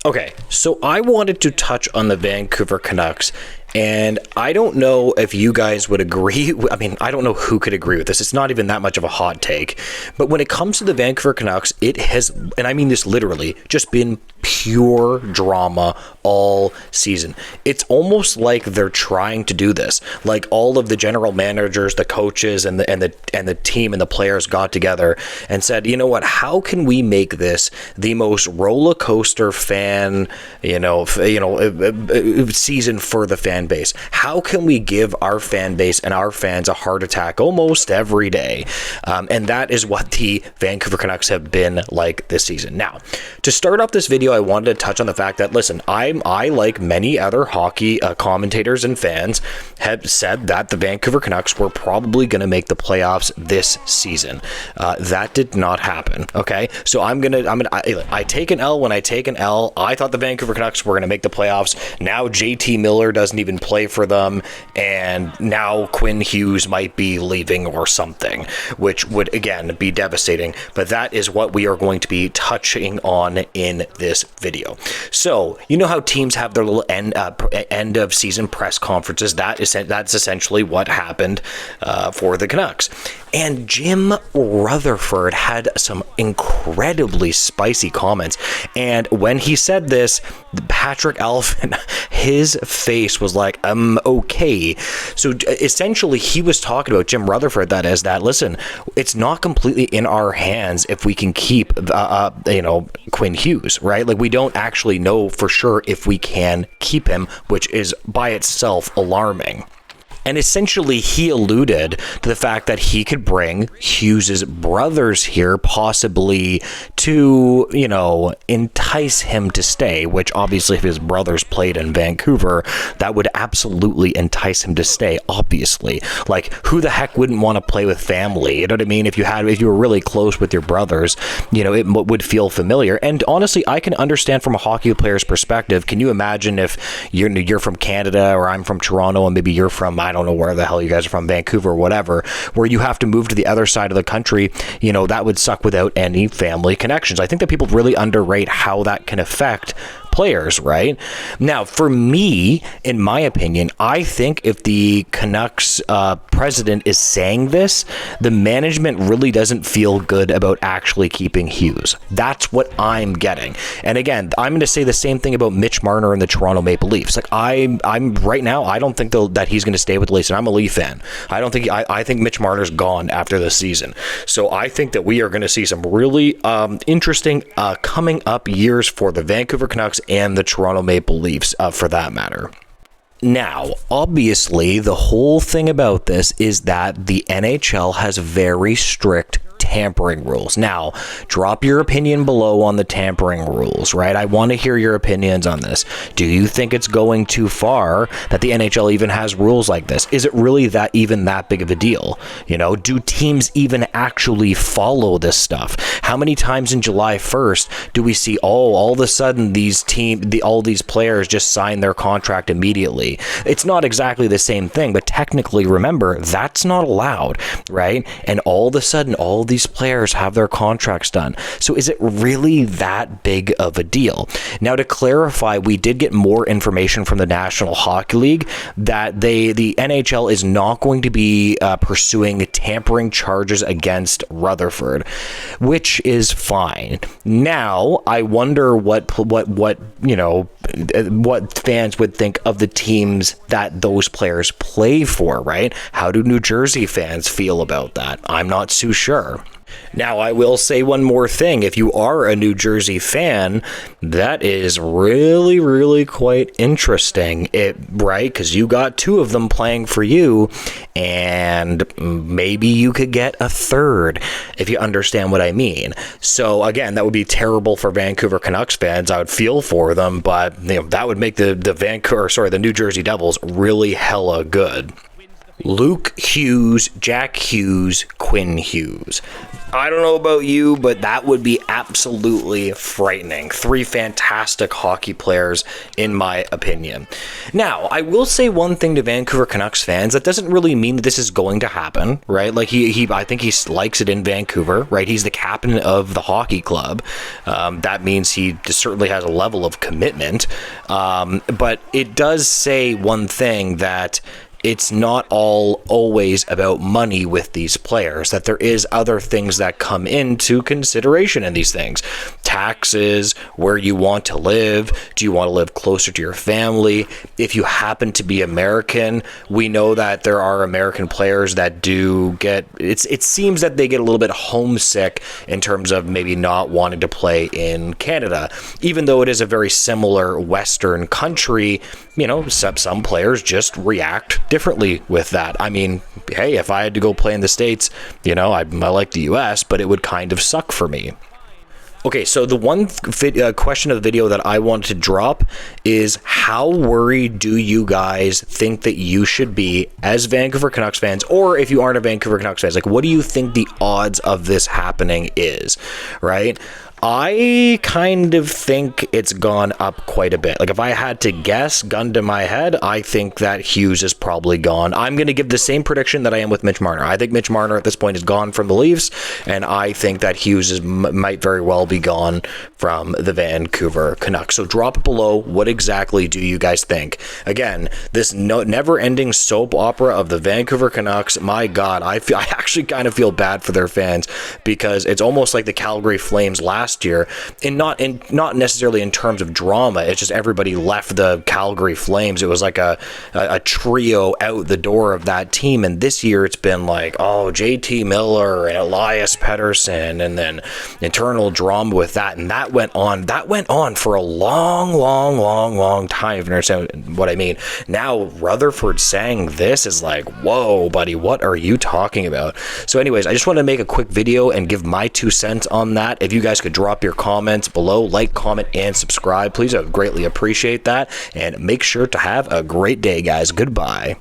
Okay, so I wanted to touch on the Vancouver Canucks, and I don't know if you guys would agree. I mean, I don't know who could agree with this. It's not even that much of a hot take. But when it comes to the Vancouver Canucks, it has, and I mean this literally, just been pure drama all season. It's almost like they're trying to do this. Like all of the general managers, the coaches, and the team and the players got together and said, you know what? How can we make this the most roller coaster season for the fan base? How can we give our fan base and our fans a heart attack almost every day? And that is what the Vancouver Canucks have been like this season. Now, to start off this video, I wanted to touch on the fact that, listen, I like many other hockey commentators and fans, have said that the Vancouver Canucks were probably going to make the playoffs this season. That did not happen. Okay, so I take an L when I take an L. I thought the Vancouver Canucks were going to make the playoffs. Now JT Miller doesn't even play for them, and now Quinn Hughes might be leaving or something, which would again be devastating. But that is what we are going to be touching on in this video. So you know how teams have their little end of season press conferences. That's essentially what happened for the Canucks. And Jim Rutherford had some incredibly spicy comments. And when he said this, Patrick Alvin, his face was like, okay. So essentially, he was talking about Jim Rutherford, that listen, it's not completely in our hands if we can keep, Quinn Hughes, right? Like, we don't actually know for sure if we can keep him, which is by itself alarming. And essentially, he alluded to the fact that he could bring Hughes's brothers here, possibly to, entice him to stay, which obviously if his brothers played in Vancouver, that would absolutely entice him to stay, obviously. Like, who the heck wouldn't want to play with family? You know what I mean? If you were really close with your brothers, it would feel familiar. And honestly, I can understand from a hockey player's perspective. Can you imagine if you're from Canada or I'm from Toronto and maybe you're from, I don't know where the hell you guys are from, Vancouver or whatever, where you have to move to the other side of the country, that would suck without any family connections. I think that people really underrate how that can affect players, right? Now, for me, in my opinion, I think if the Canucks president is saying this, the management really doesn't feel good about actually keeping Hughes. That's what I'm getting. And again, I'm going to say the same thing about Mitch Marner and the Toronto Maple Leafs. Like, I'm right now, I don't think that he's going to stay with the Leafs, and I'm a Leaf fan. I think Mitch Marner's gone after this season. So I think that we are going to see some really interesting coming up years for the Vancouver Canucks and the Toronto Maple Leafs, for that matter. Now, obviously, the whole thing about this is that the NHL has very strict tampering rules. Now, drop your opinion below on the tampering rules, right? I want to hear your opinions on this. Do you think it's going too far that the NHL even has rules like this? Is it really that big of a deal? Do teams even actually follow this stuff? How many times in July 1st do we see, all of a sudden all these players just sign their contract immediately? It's not exactly the same thing, but technically, remember, that's not allowed, right? And all of a sudden, all these players have their contracts done. So is it really that big of a deal? Now, to clarify, we did get more information from the National Hockey League that the NHL is not going to be pursuing tampering charges against Rutherford, which is fine. Now, I wonder what fans would think of the teams that those players play for, right? How do New Jersey fans feel about that? I'm not too sure. Now, I will say one more thing. If you are a New Jersey fan, that is really, really quite interesting, right? Because you got two of them playing for you, and maybe you could get a third, if you understand what I mean. So, again, that would be terrible for Vancouver Canucks fans. I would feel for them, but that would make the New Jersey Devils really hella good. Luke Hughes, Jack Hughes, Quinn Hughes. I don't know about you, but that would be absolutely frightening. 3 fantastic hockey players, in my opinion. Now, I will say one thing to Vancouver Canucks fans. That doesn't really mean that this is going to happen, right? Like, I think he likes it in Vancouver, right? He's the captain of the hockey club. That means he certainly has a level of commitment. But it does say one thing, that it's not all always about money with these players, that there is other things that come into consideration in these things. Taxes, where you want to live, do you want to live closer to your family? If you happen to be American, we know that there are American players that do get, it seems that they get a little bit homesick in terms of maybe not wanting to play in Canada. Even though it is a very similar Western country, you know, some players just react differently with that. I mean, hey, if I had to go play in the States, you know, I like the US, but it would kind of suck for me. Okay, so the one question of the video that I wanted to drop is, how worried do you guys think that you should be as Vancouver Canucks fans, or if you aren't a Vancouver Canucks fans, like, what do you think the odds of this happening is, right? I kind of think it's gone up quite a bit. Like, if I had to guess, gun to my head, I think that Hughes is probably gone. I'm going to give the same prediction that I am with Mitch Marner. I think Mitch Marner at this point is gone from the Leafs, and I think that Hughes might very well be gone from the Vancouver Canucks. So drop it below. What exactly do you guys think? Again, this never-ending soap opera of the Vancouver Canucks, my God, I actually kind of feel bad for their fans, because it's almost like the Calgary Flames last year, and not necessarily in terms of drama. It's just everybody left the Calgary Flames. It was like a trio out the door of that team, and this year it's been like, oh, JT Miller and Elias Pettersson, and then internal drama with that, and that went on for a long time, if you understand what I mean. Now Rutherford saying this is like, whoa, buddy, what are you talking about? So anyways, I just wanted to make a quick video and give my 2 cents on that. If you guys could drop your comments below, like, comment, and subscribe, please, I would greatly appreciate that, and make sure to have a great day, guys. Goodbye.